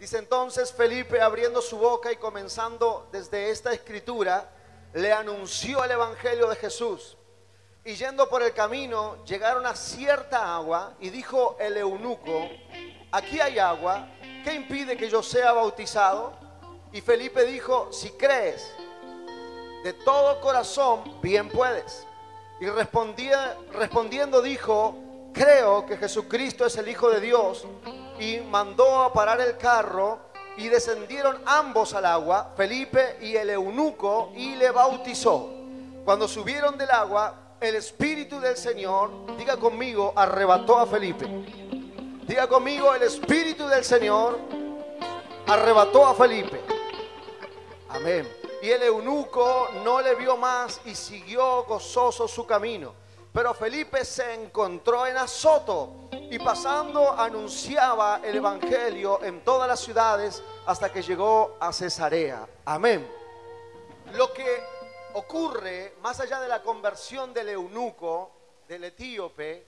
Dice entonces Felipe, abriendo su boca y comenzando desde esta escritura, le anunció el evangelio de Jesús. Y yendo por el camino, llegaron a cierta agua y dijo el eunuco: aquí hay agua, ¿qué impide que yo sea bautizado? Y Felipe dijo: si crees de todo corazón, bien puedes. Y respondiendo dijo: creo que Jesucristo es el Hijo de Dios. Y mandó a parar el carro y descendieron ambos al agua, Felipe y el eunuco, y le bautizó. Cuando subieron del agua, el Espíritu del Señor, diga conmigo, arrebató a Felipe. Diga conmigo, el Espíritu del Señor arrebató a Felipe. Amén. Y el eunuco no le vio más y siguió gozoso su camino. Pero Felipe se encontró en Azoto y pasando anunciaba el evangelio en todas las ciudades hasta que llegó a Cesarea. Amén. Lo que ocurre más allá de la conversión del eunuco, del etíope,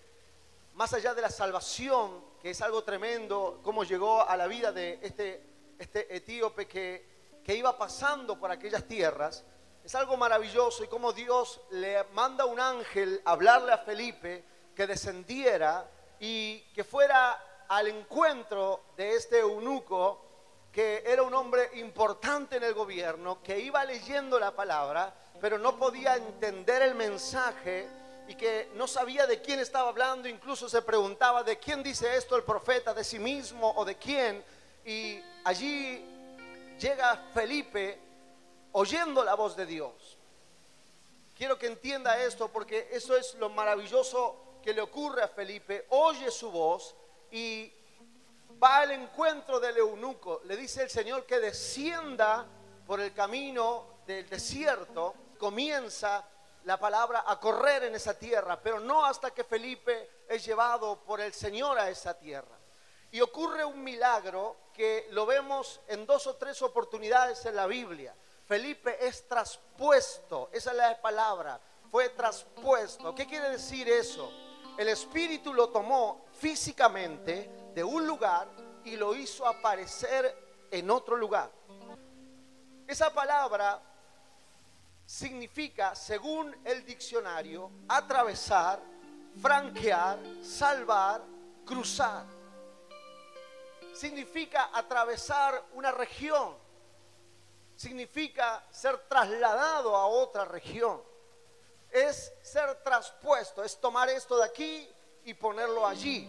más allá de la salvación, que es algo tremendo, cómo llegó a la vida de este etíope que iba pasando por aquellas tierras, es algo maravilloso. Y cómo Dios le manda un ángel a hablarle a Felipe que descendiera y que fuera al encuentro de este eunuco, que era un hombre importante en el gobierno, que iba leyendo la palabra, pero no podía entender el mensaje y que no sabía de quién estaba hablando. Incluso se preguntaba: ¿de quién dice esto el profeta? ¿De sí mismo o de quién? Y allí llega Felipe oyendo la voz de Dios. Quiero que entienda esto, porque eso es lo maravilloso que le ocurre a Felipe. Oye su voz y va al encuentro del eunuco. Le dice el Señor que descienda por el camino del desierto. Comienza la palabra a correr en esa tierra, pero no hasta que Felipe es llevado por el Señor a esa tierra. Y ocurre un milagro que lo vemos en 2 o 3 oportunidades en la Biblia. Felipe es traspuesto, esa es la palabra, fue traspuesto. ¿Qué quiere decir eso? El Espíritu lo tomó físicamente de un lugar y lo hizo aparecer en otro lugar. Esa palabra significa, según el diccionario, atravesar, franquear, salvar, cruzar. Significa atravesar una región. Significa ser trasladado a otra región. Es ser traspuesto, es tomar esto de aquí y ponerlo allí.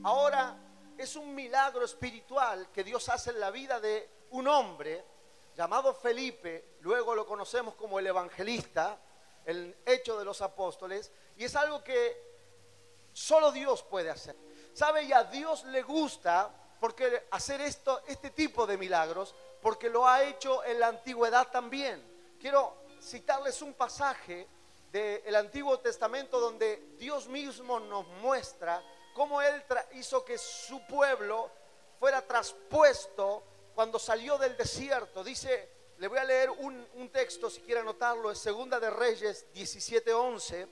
Ahora, es un milagro espiritual que Dios hace en la vida de un hombre llamado Felipe. Luego lo conocemos como el evangelista, el Hecho de los Apóstoles, y es algo que solo Dios puede hacer. ¿Sabe? Y a Dios le gusta porque hacer este tipo de milagros, porque lo ha hecho en la antigüedad también. Quiero citarles un pasaje del Antiguo Testamento donde Dios mismo nos muestra cómo Él hizo que su pueblo fuera traspuesto cuando salió del desierto. Dice, le voy a leer un texto si quiere anotarlo, es Segunda de Reyes 17:11,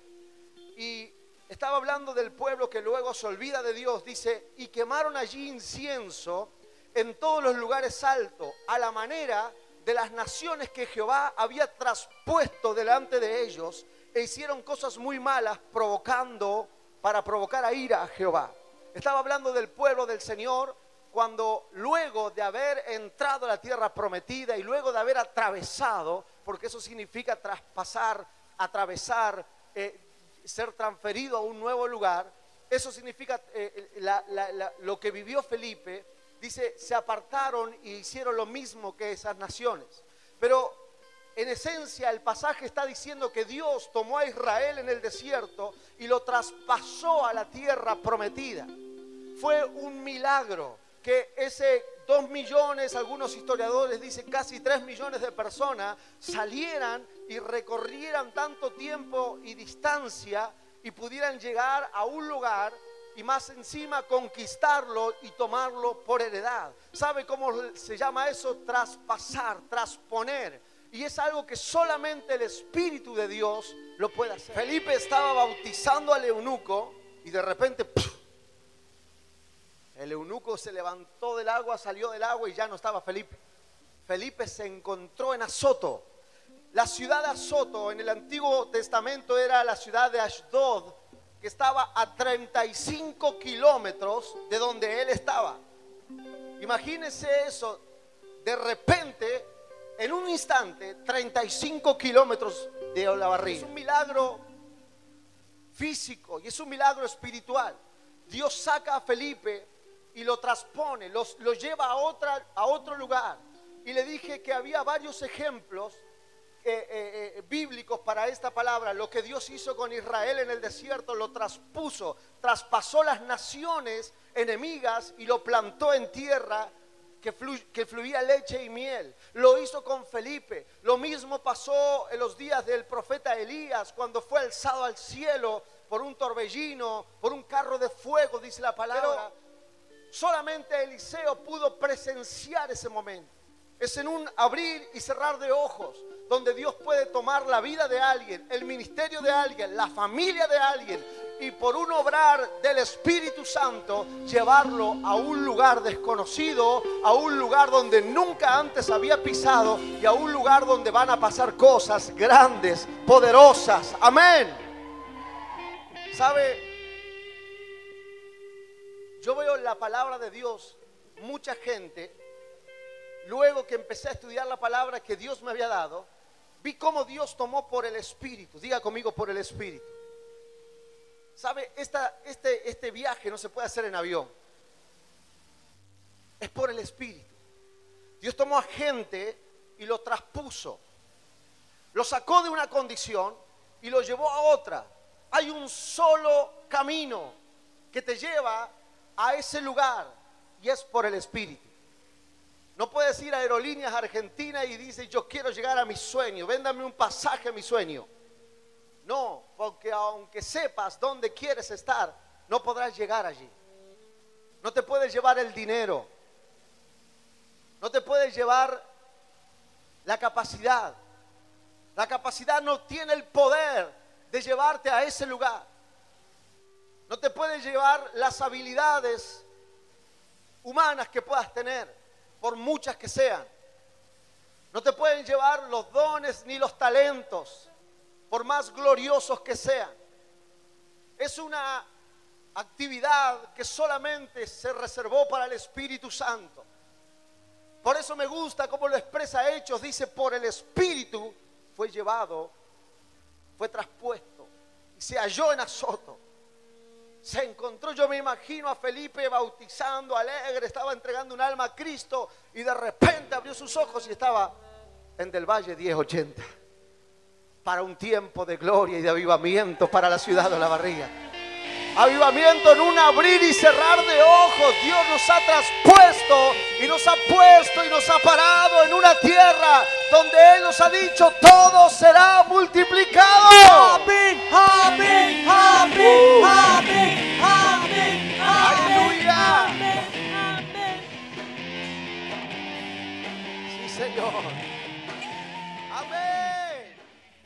y estaba hablando del pueblo que luego se olvida de Dios. Dice: y quemaron allí incienso en todos los lugares altos, a la manera de las naciones que Jehová había traspuesto delante de ellos, e hicieron cosas muy malas para provocar a ira a Jehová. Estaba hablando del pueblo del Señor cuando luego de haber entrado a la tierra prometida y luego de haber atravesado, porque eso significa traspasar, atravesar, ser transferido a un nuevo lugar. Eso significa lo que vivió Felipe. Dice, se apartaron y hicieron lo mismo que esas naciones. Pero en esencia el pasaje está diciendo que Dios tomó a Israel en el desierto y lo traspasó a la tierra prometida. Fue un milagro que ese 2 millones, algunos historiadores dicen casi 3 millones de personas, salieran y recorrieran tanto tiempo y distancia y pudieran llegar a un lugar y más encima conquistarlo y tomarlo por heredad. ¿Sabe cómo se llama eso? Traspasar, trasponer. Y es algo que solamente el Espíritu de Dios lo puede hacer. Felipe estaba bautizando al eunuco y de repente El eunuco se levantó del agua, salió del agua y ya no estaba Felipe. Felipe se encontró en Azoto. La ciudad de Azoto en el Antiguo Testamento era la ciudad de Ashdod, que estaba a 35 kilómetros de donde él estaba. Imagínense eso, de repente, en un instante, 35 kilómetros de Olavarría. Es un milagro físico y es un milagro espiritual. Dios saca a Felipe y lo transpone, lo lleva a otro lugar. Y le dije que había varios ejemplos bíblicos para esta palabra. Lo que Dios hizo con Israel en el desierto, lo traspuso, traspasó las naciones enemigas y lo plantó en tierra que fluía leche y miel. Lo hizo con Felipe. Lo mismo pasó en los días del profeta Elías, cuando fue alzado al cielo por un torbellino, por un carro de fuego, dice la palabra. Pero solamente Eliseo pudo presenciar ese momento. Es en un abrir y cerrar de ojos donde Dios puede tomar la vida de alguien, el ministerio de alguien, la familia de alguien, y por un obrar del Espíritu Santo llevarlo a un lugar desconocido, a un lugar donde nunca antes había pisado y a un lugar donde van a pasar cosas grandes, poderosas. Amén. ¿Sabe? Yo veo en la palabra de Dios mucha gente. Luego que empecé a estudiar la palabra que Dios me había dado, vi cómo Dios tomó por el Espíritu. Diga conmigo, por el Espíritu. ¿Sabe? Este viaje no se puede hacer en avión. Es por el Espíritu. Dios tomó a gente y lo traspuso. Lo sacó de una condición y lo llevó a otra. Hay un solo camino que te lleva a ese lugar y es por el Espíritu. No puedes ir a Aerolíneas Argentina y dices: yo quiero llegar a mi sueño, véndame un pasaje a mi sueño. No, porque aunque sepas dónde quieres estar, no podrás llegar allí. No te puedes llevar el dinero, no te puedes llevar la capacidad. La capacidad no tiene el poder de llevarte a ese lugar. No te puedes llevar las habilidades humanas que puedas tener, por muchas que sean. No te pueden llevar los dones ni los talentos, por más gloriosos que sean. Es una actividad que solamente se reservó para el Espíritu Santo. Por eso me gusta cómo lo expresa Hechos. Dice: por el Espíritu fue llevado, fue traspuesto y se halló en Azoto. Se encontró, yo me imagino a Felipe bautizando, alegre, estaba entregando un alma a Cristo, y de repente abrió sus ojos y estaba en Del Valle 1080, para un tiempo de gloria y de avivamiento para la ciudad de Olavarría. Avivamiento en un abrir y cerrar de ojos. Dios nos ha traspuesto y nos ha puesto y nos ha parado en una tierra donde Él nos ha dicho: todo será multiplicado. Amén, amén, amén, amén, amén, aleluya. amén, amén. Sí, Señor. Amén.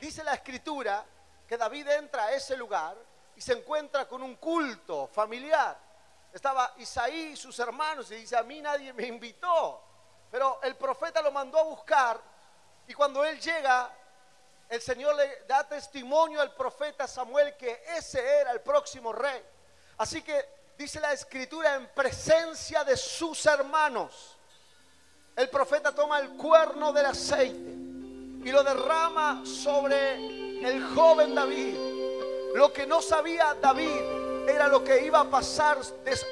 Dice la Escritura que David entra a ese lugar y se encuentra con un culto familiar. Estaba Isaí y sus hermanos y dice: a mí nadie me invitó. Pero el profeta lo mandó a buscar, y cuando él llega, el Señor le da testimonio al profeta Samuel que ese era el próximo rey. Así que dice la Escritura: en presencia de sus hermanos, el profeta toma el cuerno del aceite y lo derrama sobre el joven David. Lo que no sabía David era lo que iba a pasar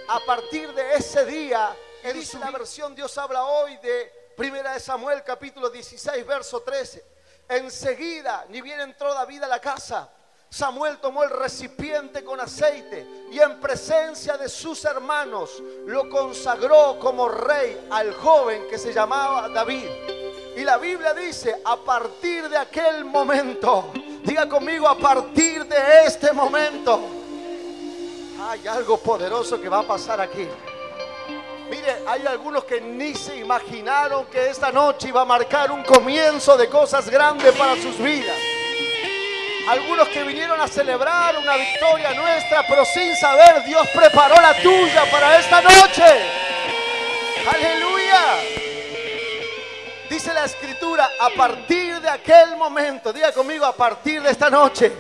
a partir de ese día. Y dice la versión Dios habla hoy de 1 Samuel capítulo 16 verso 13. Enseguida, ni bien entró David a la casa, Samuel tomó el recipiente con aceite y en presencia de sus hermanos lo consagró como rey al joven que se llamaba David. Y la Biblia dice: a partir de aquel momento, diga conmigo, a partir de este momento, hay algo poderoso que va a pasar aquí. Mire, hay algunos que ni se imaginaron que esta noche iba a marcar un comienzo de cosas grandes para sus vidas. Algunos que vinieron a celebrar una victoria nuestra, pero sin saber, Dios preparó la tuya para esta noche. Aleluya. Dice la Escritura, a partir de aquel momento, diga conmigo, a partir de esta noche.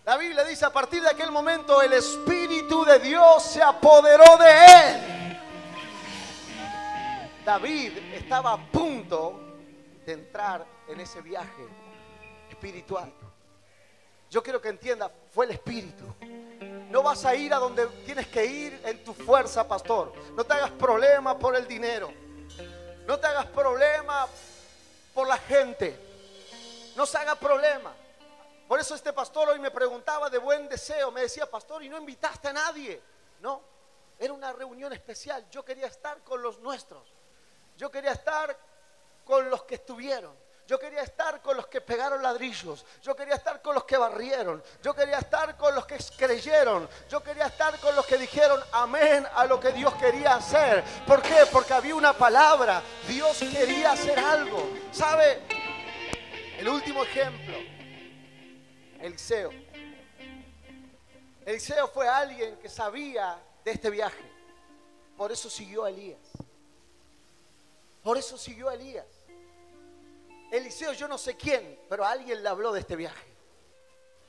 La Biblia dice, a partir de aquel momento el Espíritu de Dios se apoderó de él. David estaba a punto de entrar en ese viaje espiritual. Yo quiero que entienda, fue el Espíritu. No vas a ir a donde tienes que ir en tu fuerza, pastor. No te hagas problema por el dinero. No te hagas problema por la gente. No se haga problema. Por eso este pastor hoy me preguntaba de buen deseo. Me decía, pastor, ¿y no invitaste a nadie? No, era una reunión especial. Yo quería estar con los nuestros. Yo quería estar con los que estuvieron. Yo quería estar con los que pegaron ladrillos. Yo quería estar con los que barrieron. Yo quería estar con los que creyeron. Yo quería estar con los que dijeron amén a lo que Dios quería hacer. ¿Por qué? Porque había una palabra. Dios quería hacer algo. ¿Sabe? El último ejemplo. Eliseo. Eliseo fue alguien que sabía de este viaje. Por eso siguió a Elías. Por eso siguió a Elías. Eliseo, yo no sé quién, pero alguien le habló de este viaje.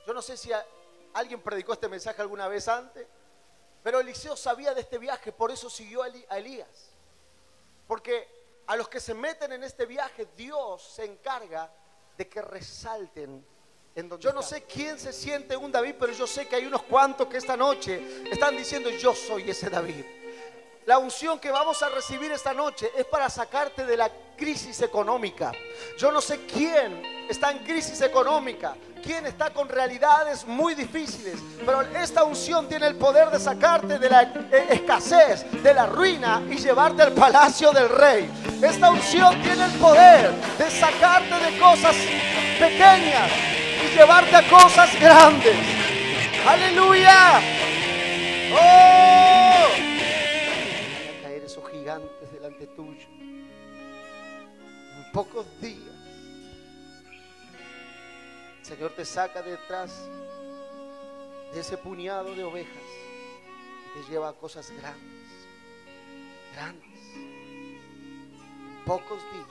Yo no sé si alguien predicó este mensaje alguna vez antes, pero Eliseo sabía de este viaje, por eso siguió a Elías. Porque a los que se meten en este viaje, Dios se encarga de que resalten en donde yo no sé quién se siente un David, pero yo sé que hay unos cuantos que esta noche están diciendo, yo soy ese David. La unción que vamos a recibir esta noche es para sacarte de la crisis económica. Yo no sé quién está en crisis económica, quién está con realidades muy difíciles, pero esta unción tiene el poder de sacarte de la escasez, de la ruina y llevarte al palacio del rey. Esta unción tiene el poder de sacarte de cosas pequeñas y llevarte a cosas grandes. ¡Aleluya! ¡Oh! Esos gigantes delante tuyo. En pocos días el Señor te saca detrás de ese puñado de ovejas y te lleva a cosas grandes, grandes. En pocos días